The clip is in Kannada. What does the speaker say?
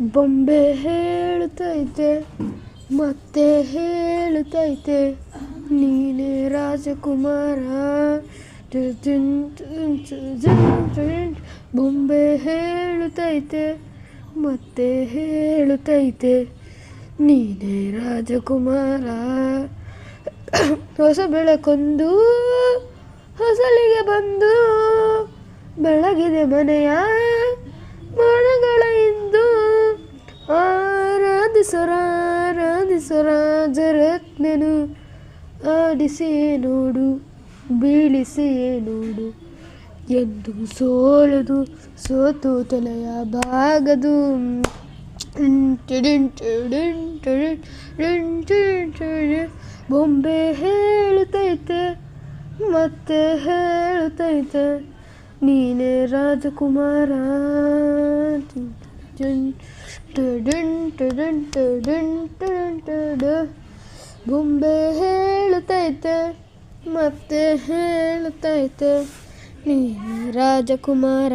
ಬೊಂಬೆ ಹೇಳುತ್ತೈತೆ ಮತ್ತೆ ಹೇಳುತ್ತೈತೆ ನೀನೇ ರಾಜಕುಮಾರ. ಬೊಂಬೆ ಹೇಳುತ್ತೈತೆ ಮತ್ತೆ ಹೇಳುತ್ತೈತೆ ನೀನೇ ರಾಜಕುಮಾರ. ಹೊಸ ಬೆಳಕೊಂದು ಹೊಸಲಿಗೆ ಬಂದು ಬೆಳಗಿದೆ ಮನೆಯ ಮನಗಳ ಇಂದು. ಆರಾಧಿಸರಾಜರತ್ನನು ಆಡಿಸಿಯೇ ನೋಡು ಬೀಳಿಸಿಯೇ ನೋಡು. ಎಂದು ಸೋಲದು ಸೋತು ತಲೆಯ ಬಾಗದು. ಬೊಂಬೆ ಹೇಳುತ್ತೈತೆ ಮತ್ತೆ ಹೇಳುತ್ತೈತೆ ನೀನೇ ರಾಜಕುಮಾರ. ಬೊಂಬೆ ಹೇಳುತ್ತೈತೆ ಮತ್ತೆ ಹೇಳುತ್ತೈತೆ ನೀನೇ ರಾಜಕುಮಾರ.